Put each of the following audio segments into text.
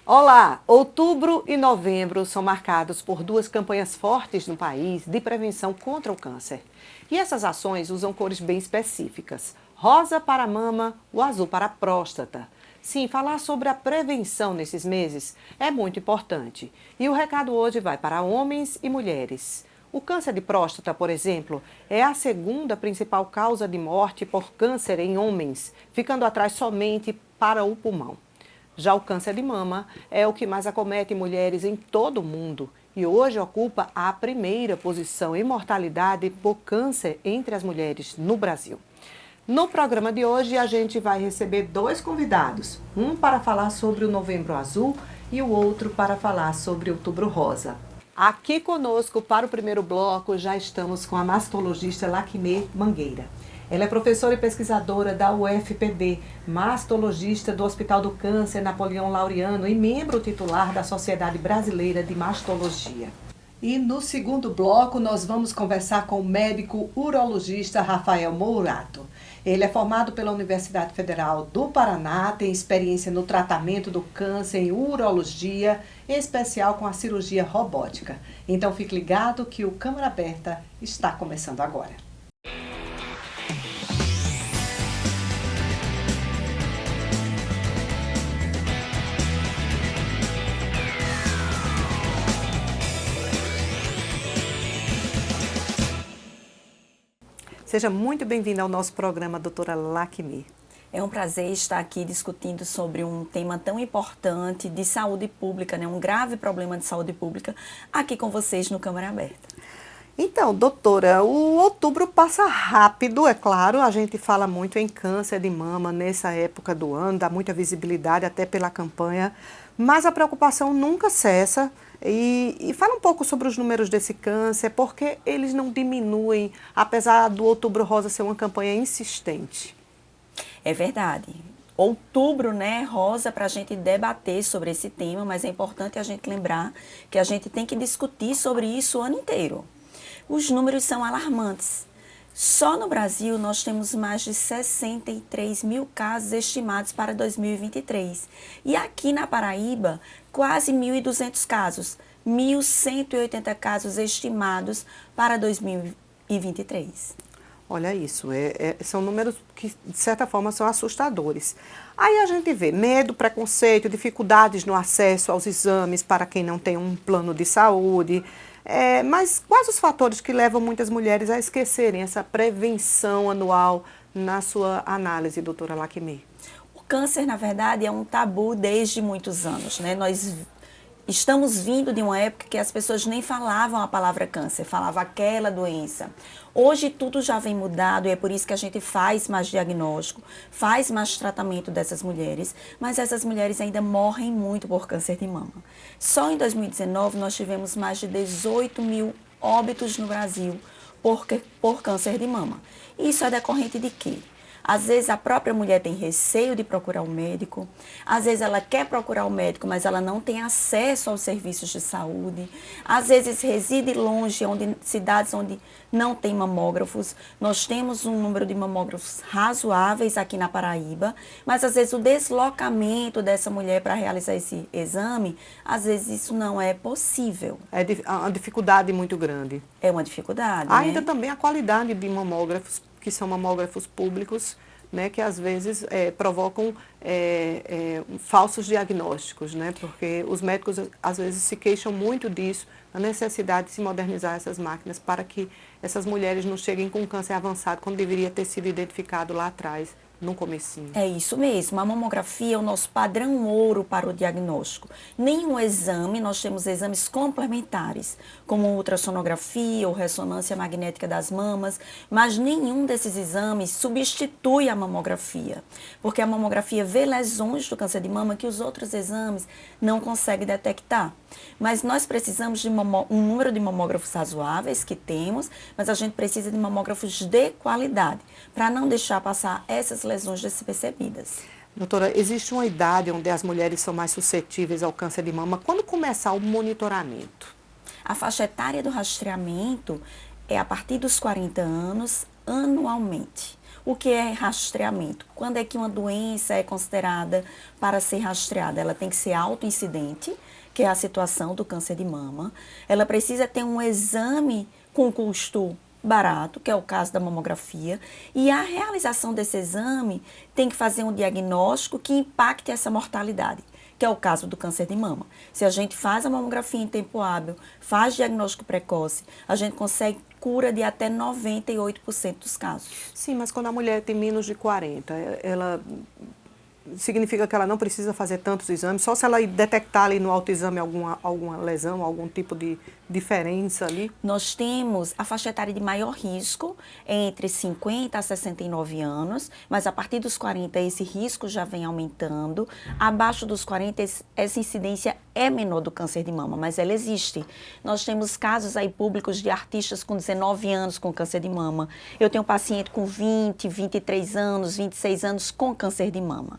Olá! Outubro e novembro são marcados por duas campanhas fortes no país de prevenção contra o câncer. E essas ações usam cores bem específicas: rosa para a mama, o azul para a próstata. Sim, falar sobre a prevenção nesses meses é muito importante. E o recado hoje vai para homens e mulheres. O câncer de próstata, por exemplo, é a segunda principal causa de morte por câncer em homens, ficando atrás somente para o pulmão. Já o câncer de mama é o que mais acomete mulheres em todo o mundo e hoje ocupa a primeira posição em mortalidade por câncer entre as mulheres no Brasil. No programa de hoje, a gente vai receber dois convidados, um para falar sobre o Novembro Azul e o outro para falar sobre o Outubro Rosa. Aqui conosco, para o primeiro bloco, já estamos com a mastologista Laquimê Mangueira. Ela é professora e pesquisadora da UFPB, mastologista do Hospital do Câncer Napoleão Laureano e membro titular da Sociedade Brasileira de Mastologia. E no segundo bloco nós vamos conversar com o médico urologista Rafael Mourato. Ele é formado pela Universidade Federal do Paraná, tem experiência no tratamento do câncer em urologia, em especial com a cirurgia robótica. Então fique ligado que o Câmara Aberta está começando agora. Seja muito bem-vinda ao nosso programa, doutora Laquimê. É um prazer estar aqui discutindo sobre um tema tão importante de saúde pública, um grave problema de saúde pública, aqui com vocês no Câmara Aberta. Então, doutora, o outubro passa rápido, é claro, a gente fala muito em câncer de mama nessa época do ano, dá muita visibilidade até pela campanha, mas a preocupação nunca cessa. E fala um pouco sobre os números desse câncer, porque eles não diminuem, apesar do Outubro Rosa ser uma campanha insistente. É verdade. Outubro, rosa, para a gente debater sobre esse tema, mas é importante a gente lembrar que a gente tem que discutir sobre isso o ano inteiro. Os números são alarmantes. Só no Brasil nós temos mais de 63 mil casos estimados para 2023. E aqui na Paraíba, quase 1.200 casos, 1.180 casos estimados para 2023. Olha isso, são números que de certa forma são assustadores. Aí a gente vê medo, preconceito, dificuldades no acesso aos exames para quem não tem um plano de saúde. Mas quais os fatores que levam muitas mulheres a esquecerem essa prevenção anual na sua análise, doutora Laquimê? O câncer, na verdade, é um tabu desde muitos anos, Nós estamos vindo de uma época que as pessoas nem falavam a palavra câncer, falavam aquela doença. Hoje tudo já vem mudado e é por isso que a gente faz mais diagnóstico, faz mais tratamento dessas mulheres, mas essas mulheres ainda morrem muito por câncer de mama. Só em 2019 nós tivemos mais de 18 mil óbitos no Brasil por câncer de mama. Isso é decorrente de quê? Às vezes a própria mulher tem receio de procurar um médico, às vezes ela quer procurar um médico, mas ela não tem acesso aos serviços de saúde, às vezes reside longe, cidades onde não tem mamógrafos. Nós temos um número de mamógrafos razoáveis aqui na Paraíba, mas às vezes o deslocamento dessa mulher para realizar esse exame, às vezes isso não é possível. É uma dificuldade muito grande. É uma dificuldade, Ainda também a qualidade de mamógrafos, que são mamógrafos públicos, que às vezes provocam falsos diagnósticos, porque os médicos às vezes se queixam muito disso, da necessidade de se modernizar essas máquinas para que essas mulheres não cheguem com câncer avançado quando deveria ter sido identificado lá atrás, no comecinho. É isso mesmo, a mamografia é o nosso padrão ouro para o diagnóstico. Nenhum exame, nós temos exames complementares, como ultrassonografia ou ressonância magnética das mamas, mas nenhum desses exames substitui a mamografia, porque a mamografia vê lesões do câncer de mama que os outros exames não conseguem detectar. Mas nós precisamos de um número de mamógrafos razoáveis que temos, mas a gente precisa de mamógrafos de qualidade, para não deixar passar essas lesões despercebidas. Doutora, existe uma idade onde as mulheres são mais suscetíveis ao câncer de mama? Quando começar o monitoramento? A faixa etária do rastreamento é a partir dos 40 anos anualmente. O que é rastreamento? Quando é que uma doença é considerada para ser rastreada? Ela tem que ser autoincidente, que é a situação do câncer de mama. Ela precisa ter um exame com custo barato, que é o caso da mamografia, e a realização desse exame tem que fazer um diagnóstico que impacte essa mortalidade, que é o caso do câncer de mama. Se a gente faz a mamografia em tempo hábil, faz diagnóstico precoce, a gente consegue cura de até 98% dos casos. Sim, mas quando a mulher tem menos de 40, ela significa que ela não precisa fazer tantos exames, só se ela detectar ali no autoexame alguma lesão, algum tipo de diferença ali? Nós temos a faixa etária de maior risco entre 50 a 69 anos, mas a partir dos 40 esse risco já vem aumentando. Abaixo dos 40 essa incidência é menor do câncer de mama, mas ela existe. Nós temos casos aí públicos de artistas com 19 anos com câncer de mama. Eu tenho um paciente com 20, 23 anos, 26 anos com câncer de mama.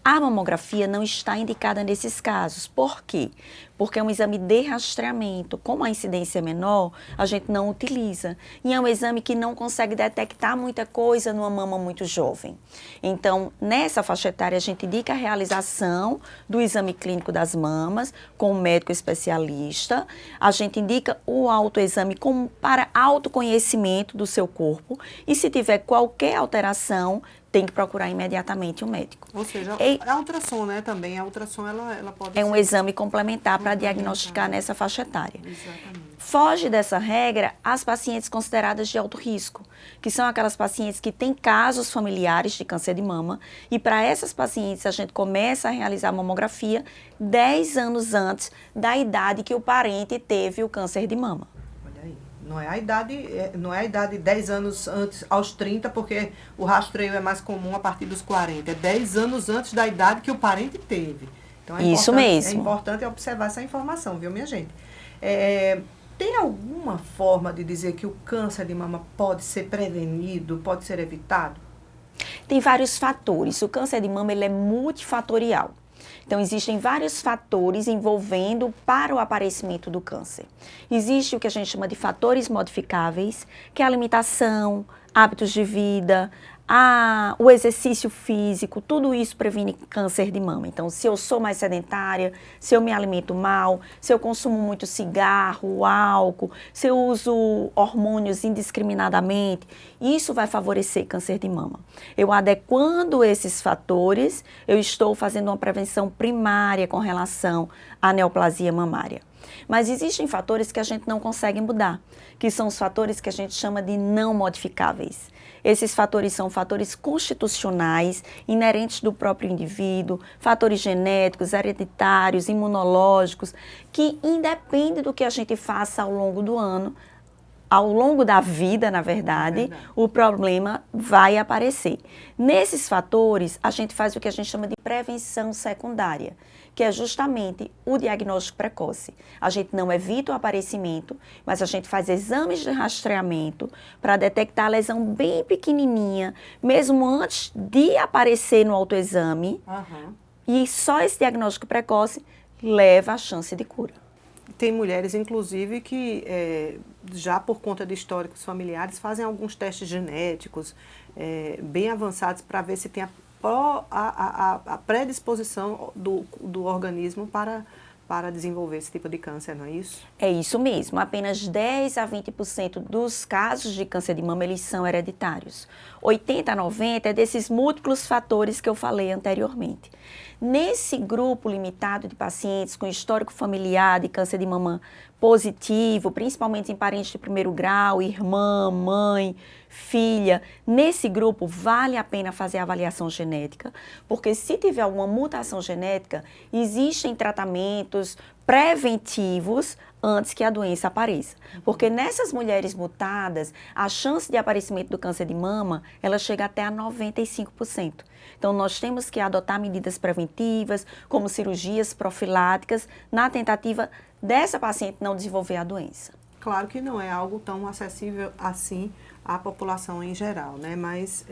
A mamografia não está indicada nesses casos. Por quê? Porque é um exame de rastreamento. Como a incidência é menor, a gente não utiliza. E é um exame que não consegue detectar muita coisa numa mama muito jovem. Então, nessa faixa etária, a gente indica a realização do exame clínico das mamas com um médico especialista. A gente indica o autoexame como para autoconhecimento do seu corpo. E se tiver qualquer alteração, tem que procurar imediatamente um médico. Ou seja, a ultrassom, né, também. A ultrassom, ela pode É um ser exame complementar para diagnosticar nessa faixa etária. Exatamente. Foge dessa regra as pacientes consideradas de alto risco, que são aquelas pacientes que têm casos familiares de câncer de mama, e para essas pacientes a gente começa a realizar a mamografia 10 anos antes da idade que o parente teve o câncer de mama. Não é a idade 10 anos antes, aos 30, porque o rastreio é mais comum a partir dos 40. É 10 anos antes da idade que o parente teve. Então Isso mesmo. É importante observar essa informação, viu, minha gente? Tem alguma forma de dizer que o câncer de mama pode ser prevenido, pode ser evitado? Tem vários fatores. O câncer de mama ele é multifatorial. Então, existem vários fatores envolvendo para o aparecimento do câncer. Existe o que a gente chama de fatores modificáveis, que é a alimentação, hábitos de vida, o exercício físico, tudo isso previne câncer de mama. Então, se eu sou mais sedentária, se eu me alimento mal, se eu consumo muito cigarro, álcool, se eu uso hormônios indiscriminadamente, isso vai favorecer câncer de mama. Eu adequando esses fatores, eu estou fazendo uma prevenção primária com relação à neoplasia mamária. Mas existem fatores que a gente não consegue mudar, que são os fatores que a gente chama de não modificáveis. Esses fatores são fatores constitucionais, inerentes do próprio indivíduo, fatores genéticos, hereditários, imunológicos, que independe do que a gente faça ao longo do ano, ao longo da vida, na verdade, o problema vai aparecer. Nesses fatores, a gente faz o que a gente chama de prevenção secundária, que é justamente o diagnóstico precoce. A gente não evita o aparecimento, mas a gente faz exames de rastreamento para detectar a lesão bem pequenininha, mesmo antes de aparecer no autoexame. E só esse diagnóstico precoce leva à chance de cura. Tem mulheres, inclusive, que já por conta de históricos familiares fazem alguns testes genéticos bem avançados para ver se tem a predisposição do organismo para desenvolver esse tipo de câncer, não é isso? É isso mesmo. Apenas 10 a 20% dos casos de câncer de mama eles são hereditários. 80 a 90% é desses múltiplos fatores que eu falei anteriormente. Nesse grupo limitado de pacientes com histórico familiar de câncer de mama positivo, principalmente em parentes de primeiro grau, irmã, mãe, filha, nesse grupo vale a pena fazer a avaliação genética, porque se tiver alguma mutação genética, existem tratamentos preventivos antes que a doença apareça. Porque nessas mulheres mutadas, a chance de aparecimento do câncer de mama, ela chega até a 95%. Então, nós temos que adotar medidas preventivas, como cirurgias profiláticas, na tentativa dessa paciente não desenvolver a doença. Claro que não é algo tão acessível assim à população em geral, né? Mas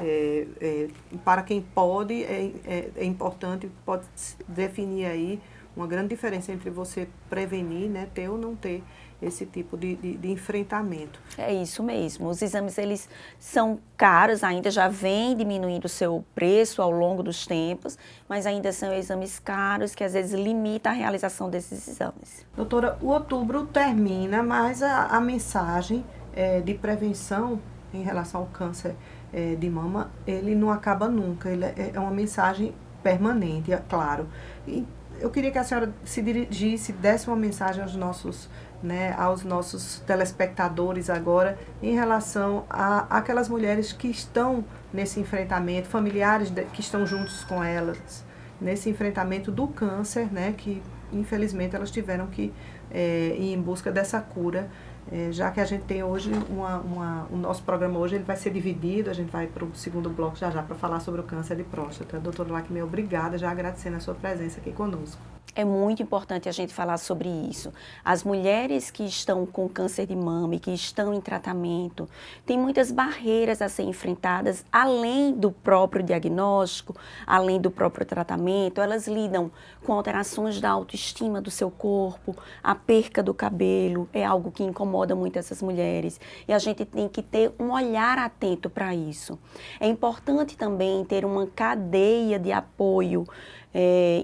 para quem pode, é importante, pode definir aí uma grande diferença entre você prevenir, né, ter ou não ter esse tipo de enfrentamento. É isso mesmo. Os exames, eles são caros, ainda já vem diminuindo o seu preço ao longo dos tempos, mas ainda são exames caros que às vezes limita a realização desses exames. Doutora, o outubro termina, mas a mensagem de prevenção em relação ao câncer de mama, ele não acaba nunca, ele é uma mensagem permanente, é claro. E eu queria que a senhora se dirigisse, desse uma mensagem aos nossos telespectadores agora, em relação àquelas mulheres que estão nesse enfrentamento, familiares que estão juntos com elas, nesse enfrentamento do câncer, né, que infelizmente elas tiveram que ir em busca dessa cura, já que a gente tem hoje, o nosso programa hoje ele vai ser dividido, a gente vai para o segundo bloco já para falar sobre o câncer de próstata. Doutora Laquimê, obrigada, já agradecendo a sua presença aqui conosco. É muito importante a gente falar sobre isso. As mulheres que estão com câncer de mama e que estão em tratamento, têm muitas barreiras a serem enfrentadas, além do próprio diagnóstico, além do próprio tratamento. Elas lidam com alterações da autoestima do seu corpo, a perca do cabelo, é algo que incomoda muito essas mulheres. E a gente tem que ter um olhar atento para isso. É importante também ter uma cadeia de apoio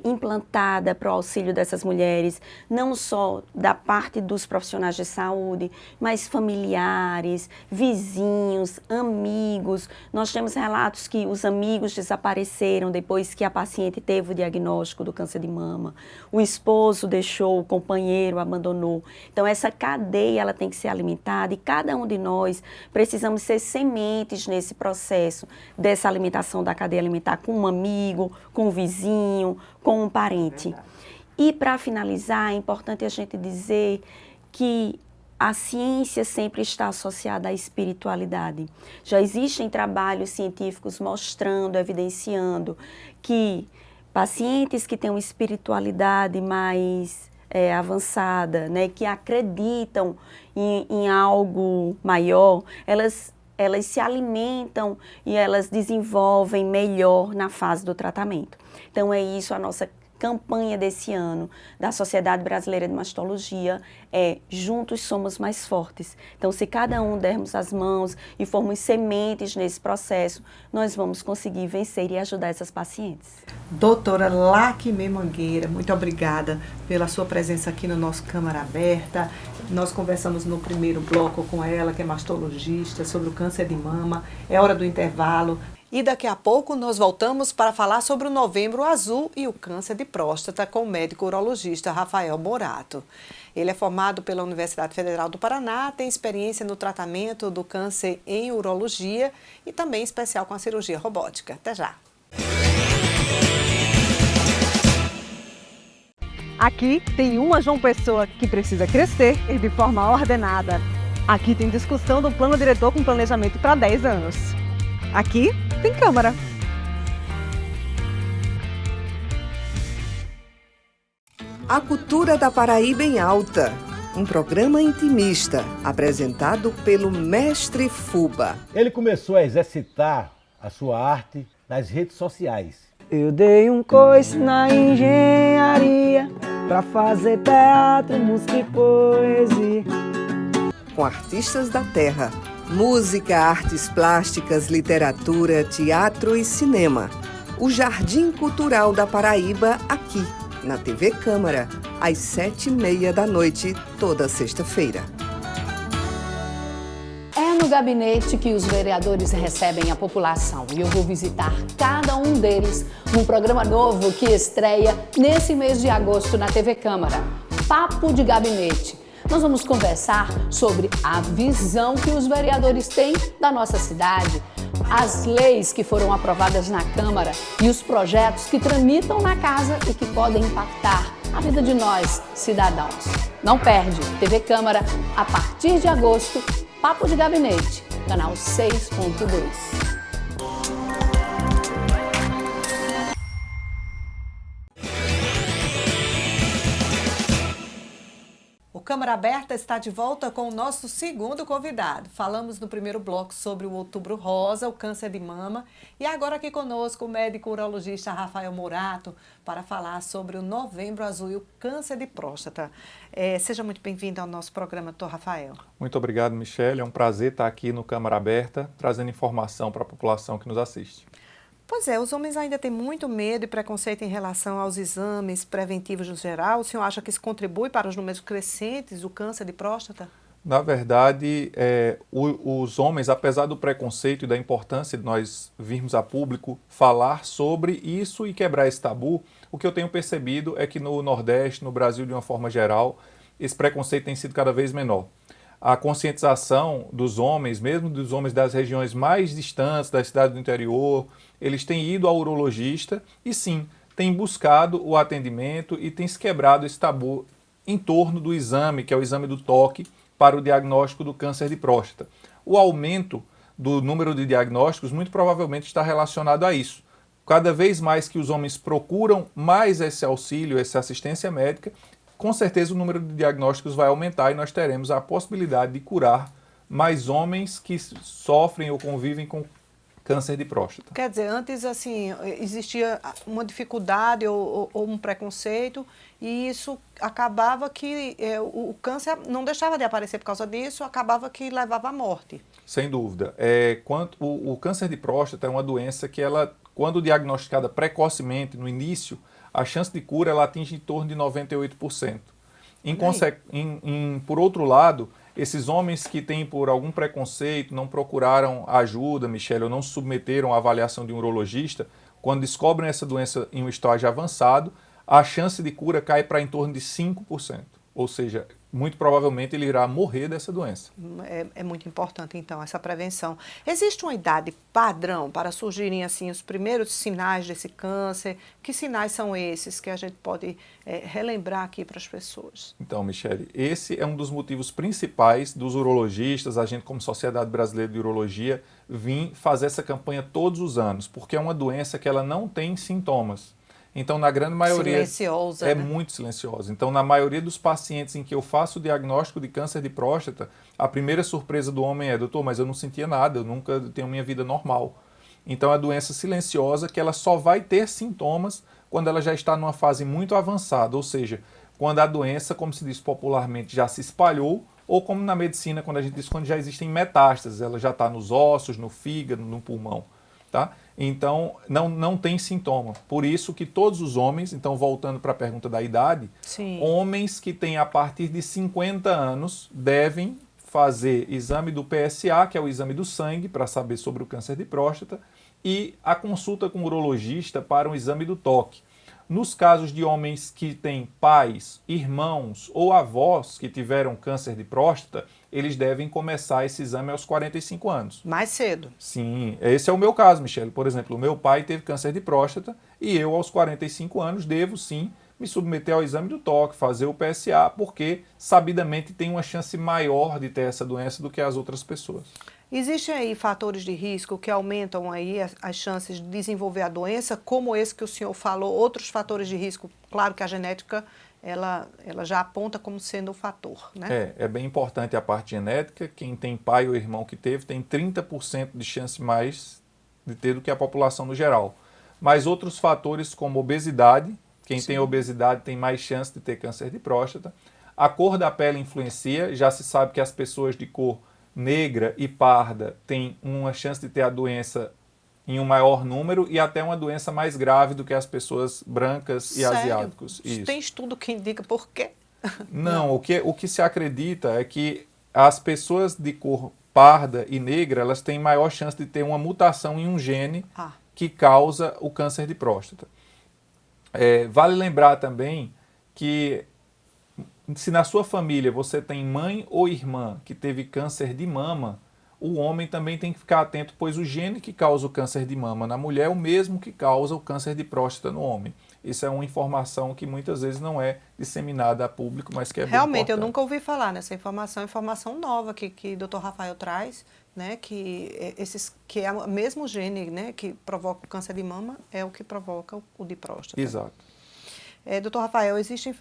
implantada para o auxílio dessas mulheres, não só da parte dos profissionais de saúde, mas familiares, vizinhos, amigos. Nós temos relatos que os amigos desapareceram depois que a paciente teve o diagnóstico do câncer de mama, o esposo deixou, o companheiro abandonou. Então essa cadeia ela tem que ser alimentada e cada um de nós precisamos ser sementes nesse processo dessa alimentação da cadeia alimentar com um amigo, com um vizinho, com um parente. E para finalizar, é importante a gente dizer que a ciência sempre está associada à espiritualidade. Já existem trabalhos científicos mostrando, evidenciando que pacientes que têm uma espiritualidade mais avançada, né, que acreditam em algo maior, elas se alimentam e elas desenvolvem melhor na fase do tratamento. Então é isso a nossa campanha desse ano da Sociedade Brasileira de Mastologia Juntos Somos Mais Fortes. Então se cada um dermos as mãos e formos sementes nesse processo, nós vamos conseguir vencer e ajudar essas pacientes. Doutora Laquimê Mangueira, muito obrigada pela sua presença aqui no nosso Câmara Aberta. Nós conversamos no primeiro bloco com ela, que é mastologista, sobre o câncer de mama. É hora do intervalo. E daqui a pouco nós voltamos para falar sobre o Novembro Azul e o câncer de próstata com o médico urologista Rafael Morato. Ele é formado pela Universidade Federal do Paraná, tem experiência no tratamento do câncer em urologia e também especial com a cirurgia robótica. Até já! Aqui tem uma João Pessoa que precisa crescer e de forma ordenada. Aqui tem discussão do plano diretor com planejamento para 10 anos. Aqui tem Câmara. A Cultura da Paraíba em Alta, um programa intimista apresentado pelo Mestre Fuba. Ele começou a exercitar a sua arte nas redes sociais. Eu dei um coice na engenharia pra fazer teatro, música e poesia. Com artistas da terra, música, artes plásticas, literatura, teatro e cinema. O Jardim Cultural da Paraíba aqui, na TV Câmara, às 7h30 da noite, toda sexta-feira. É no gabinete que os vereadores recebem a população e eu vou visitar cada um deles num programa novo que estreia nesse mês de agosto na TV Câmara. Papo de Gabinete. Nós vamos conversar sobre a visão que os vereadores têm da nossa cidade, as leis que foram aprovadas na Câmara e os projetos que tramitam na Casa e que podem impactar a vida de nós, cidadãos. Não perde, TV Câmara, a partir de agosto, Papo de Gabinete, canal 6.2. O Câmara Aberta está de volta com o nosso segundo convidado. Falamos no primeiro bloco sobre o Outubro Rosa, o câncer de mama. E agora aqui conosco o médico urologista Rafael Morato para falar sobre o Novembro Azul e o câncer de próstata. Seja muito bem-vindo ao nosso programa, doutor Rafael. Muito obrigado, Michele. É um prazer estar aqui no Câmara Aberta, trazendo informação para a população que nos assiste. Pois é, os homens ainda têm muito medo e preconceito em relação aos exames preventivos no geral. O senhor acha que isso contribui para os números crescentes do câncer de próstata? Na verdade, os homens, apesar do preconceito e da importância de nós virmos a público falar sobre isso e quebrar esse tabu, o que eu tenho percebido é que no Nordeste, no Brasil de uma forma geral, esse preconceito tem sido cada vez menor. A conscientização dos homens, mesmo dos homens das regiões mais distantes, da cidade do interior, eles têm ido ao urologista e sim, têm buscado o atendimento e têm se quebrado esse tabu em torno do exame, que é o exame do toque, para o diagnóstico do câncer de próstata. O aumento do número de diagnósticos muito provavelmente está relacionado a isso. Cada vez mais que os homens procuram mais esse auxílio, essa assistência médica, com certeza o número de diagnósticos vai aumentar e nós teremos a possibilidade de curar mais homens que sofrem ou convivem com câncer de próstata. Quer dizer, antes assim, existia uma dificuldade ou um preconceito e isso acabava que o câncer não deixava de aparecer por causa disso, acabava que levava à morte. Sem dúvida. O câncer de próstata é uma doença que ela, quando diagnosticada precocemente, no início, a chance de cura ela atinge em torno de 98%. Por outro lado, esses homens que têm por algum preconceito, não procuraram ajuda, Michele, ou não se submeteram à avaliação de um urologista, quando descobrem essa doença em um estágio avançado, a chance de cura cai para em torno de 5%. Ou seja, muito provavelmente ele irá morrer dessa doença. É muito importante, então, essa prevenção. Existe uma idade padrão para surgirem, assim, os primeiros sinais desse câncer? Que sinais são esses que a gente pode relembrar aqui para as pessoas? Então, Michele, esse é um dos motivos principais dos urologistas, a gente como Sociedade Brasileira de Urologia, vir fazer essa campanha todos os anos, porque é uma doença que ela não tem sintomas. Então, na grande maioria, silenciosa, é né? muito silenciosa. Então, na maioria dos pacientes em que eu faço o diagnóstico de câncer de próstata, a primeira surpresa do homem é: doutor, mas eu não sentia nada, eu nunca tenho minha vida normal. Então, é a doença silenciosa que ela só vai ter sintomas quando ela já está numa fase muito avançada, ou seja, quando a doença, como se diz popularmente, já se espalhou, ou como na medicina, quando a gente diz quando já existem metástases, ela já está nos ossos, no fígado, no pulmão, tá? Então, não tem sintoma. Por isso que todos os homens, então voltando para a pergunta da idade, Sim. Homens que têm a partir de 50 anos devem fazer exame do PSA, que é o exame do sangue, para saber sobre o câncer de próstata, e a consulta com o urologista para um exame do toque. Nos casos de homens que têm pais, irmãos ou avós que tiveram câncer de próstata, eles devem começar esse exame aos 45 anos. Mais cedo. Sim, esse é o meu caso, Michele. Por exemplo, o meu pai teve câncer de próstata e eu, aos 45 anos, devo sim me submeter ao exame do toque, fazer o PSA, porque sabidamente tem uma chance maior de ter essa doença do que as outras pessoas. Existem aí fatores de risco que aumentam aí as chances de desenvolver a doença, como esse que o senhor falou, outros fatores de risco? Claro que a genética, ela já aponta como sendo um fator, né? É bem importante a parte genética. Quem tem pai ou irmão que teve tem 30% de chance mais de ter do que a população no geral. Mas outros fatores como obesidade, quem tem obesidade tem mais chance de ter câncer de próstata. A cor da pele influencia, já se sabe que as pessoas de cor negra e parda têm uma chance de ter a doença em um maior número e até uma doença mais grave do que as pessoas brancas e Sério? asiáticos. Isso. Tem estudo que indica por quê? Não, o que se acredita é que as pessoas de cor parda e negra, elas têm maior chance de ter uma mutação em um gene que causa o câncer de próstata. Vale lembrar também que se na sua família você tem mãe ou irmã que teve câncer de mama, o homem também tem que ficar atento, pois o gene que causa o câncer de mama na mulher é o mesmo que causa o câncer de próstata no homem. Isso é uma informação que muitas vezes não é disseminada a público, mas que é bem Realmente, importante. eu nunca ouvi falar nessa informação nova que o Dr. Rafael traz, né, que é o mesmo gene, né, que provoca o câncer de mama, é o que provoca o de próstata. Exato. Dr. Rafael, existem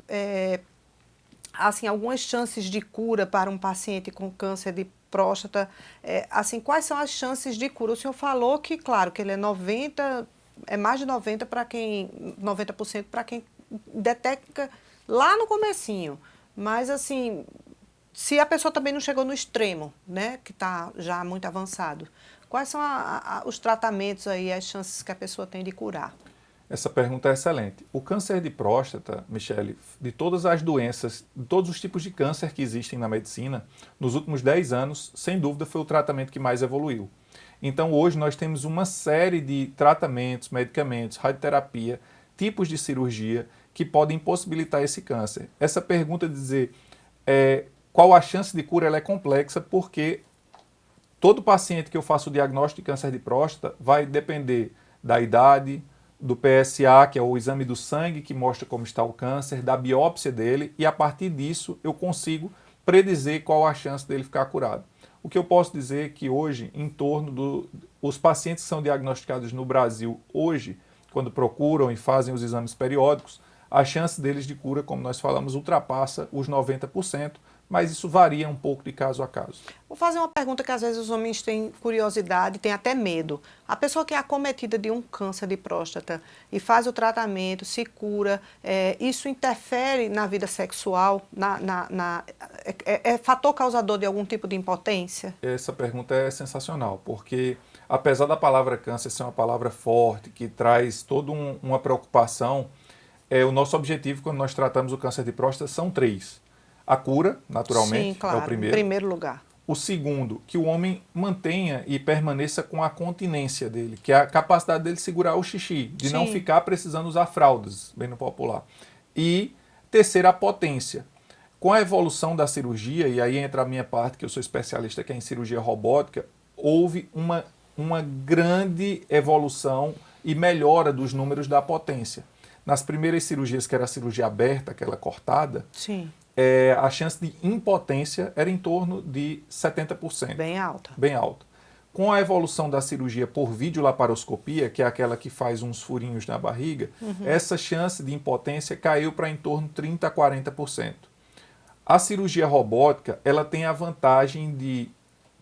assim, algumas chances de cura para um paciente com câncer de próstata. Assim, quais são as chances de cura? O senhor falou que, claro, que ele é mais de 90% para quem detecta lá no comecinho. Mas, assim, se a pessoa também não chegou no extremo, né, que está já muito avançado, quais são os tratamentos aí, as chances que a pessoa tem de curar? Essa pergunta é excelente. O câncer de próstata, Michele, de todas as doenças, de todos os tipos de câncer que existem na medicina, nos últimos 10 anos, sem dúvida, foi o tratamento que mais evoluiu. Então, hoje, nós temos uma série de tratamentos, medicamentos, radioterapia, tipos de cirurgia que podem possibilitar esse câncer. Essa pergunta de dizer qual a chance de cura, ela é complexa, porque todo paciente que eu faço o diagnóstico de câncer de próstata vai depender da idade, do PSA, que é o exame do sangue que mostra como está o câncer, da biópsia dele, e a partir disso eu consigo predizer qual a chance dele ficar curado. O que eu posso dizer é que hoje, em torno os pacientes que são diagnosticados no Brasil hoje, quando procuram e fazem os exames periódicos, a chance deles de cura, como nós falamos, ultrapassa os 90%, mas isso varia um pouco de caso a caso. Vou fazer uma pergunta que às vezes os homens têm curiosidade, têm até medo. A pessoa que é acometida de um câncer de próstata e faz o tratamento, se cura, isso interfere na vida sexual? É fator causador de algum tipo de impotência? Essa pergunta é sensacional, porque apesar da palavra câncer ser uma palavra forte, que traz toda uma preocupação, o nosso objetivo quando nós tratamos o câncer de próstata são 3. A cura, naturalmente, sim, claro, é o primeiro. Em primeiro lugar. O segundo, que o homem mantenha e permaneça com a continência dele, que é a capacidade dele segurar o xixi, de não ficar precisando usar fraldas, bem no popular. E terceiro, a potência. Com a evolução da cirurgia, e aí entra a minha parte, que eu sou especialista que é em cirurgia robótica, houve uma grande evolução e melhora dos números da potência. Nas primeiras cirurgias, que era a cirurgia aberta, aquela cortada, sim, a chance de impotência era em torno de 70%. Bem alta. Bem alta. Com a evolução da cirurgia por videolaparoscopia, que é aquela que faz uns furinhos na barriga, essa chance de impotência caiu para em torno de 30% a 40%. A cirurgia robótica, ela tem a vantagem de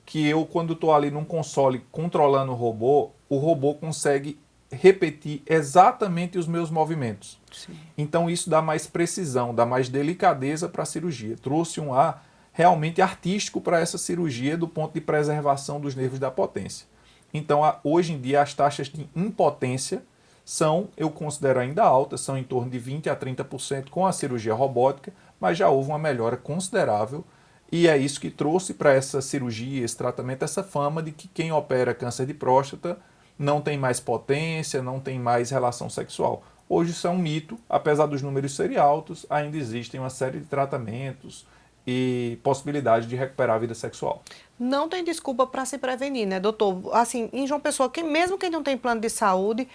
que eu, quando estou ali num console controlando o robô consegue repetir exatamente os meus movimentos. Sim. Então isso dá mais precisão, dá mais delicadeza para a cirurgia. Trouxe um ar realmente artístico para essa cirurgia do ponto de preservação dos nervos da potência. Então hoje em dia as taxas de impotência são, eu considero ainda altas, são em torno de 20% a 30% com a cirurgia robótica, mas já houve uma melhora considerável e é isso que trouxe para essa cirurgia, esse tratamento, essa fama de que quem opera câncer de próstata não tem mais potência, não tem mais relação sexual. Hoje isso é um mito, apesar dos números serem altos, ainda existem uma série de tratamentos e possibilidade de recuperar a vida sexual. Não tem desculpa para se prevenir, né, doutor? Assim, em João Pessoa, mesmo quem não tem plano de saúde,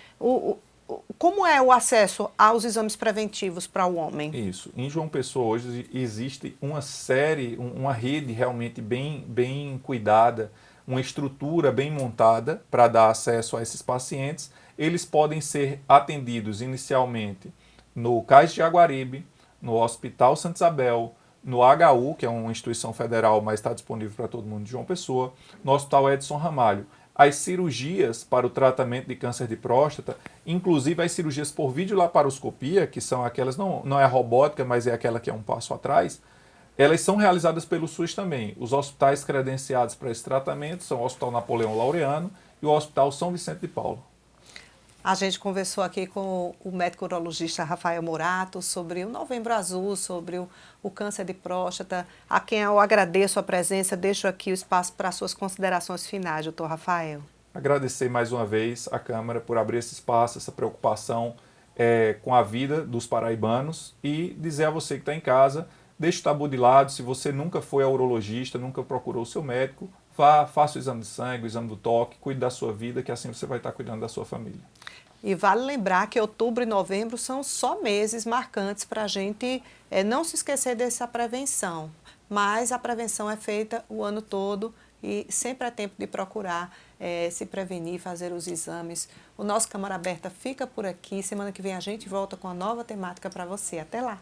como é o acesso aos exames preventivos para o homem? Isso. Em João Pessoa hoje existe uma rede realmente bem cuidada, uma estrutura bem montada para dar acesso a esses pacientes. Eles podem ser atendidos inicialmente no CAIS de Jaguaribe, no Hospital Santa Isabel, no HU, que é uma instituição federal, mas está disponível para todo mundo de João Pessoa, no Hospital Edson Ramalho. As cirurgias para o tratamento de câncer de próstata, inclusive as cirurgias por videolaparoscopia, que são aquelas, não é robótica, mas é aquela que é um passo atrás, elas são realizadas pelo SUS também. Os hospitais credenciados para esse tratamento são o Hospital Napoleão Laureano e o Hospital São Vicente de Paulo. A gente conversou aqui com o médico urologista Rafael Morato sobre o Novembro Azul, sobre o câncer de próstata, a quem eu agradeço a presença. Deixo aqui o espaço para suas considerações finais, doutor Rafael. Agradecer mais uma vez à Câmara por abrir esse espaço, essa preocupação com a vida dos paraibanos e dizer a você que está em casa, deixe o tabu de lado. Se você nunca foi ao urologista, nunca procurou o seu médico, vá, faça o exame de sangue, o exame do toque, cuide da sua vida, que assim você vai estar cuidando da sua família. E vale lembrar que outubro e novembro são só meses marcantes para a gente não se esquecer dessa prevenção. Mas a prevenção é feita o ano todo e sempre é tempo de procurar se prevenir, fazer os exames. O nosso Câmara Aberta fica por aqui. Semana que vem a gente volta com uma nova temática para você. Até lá!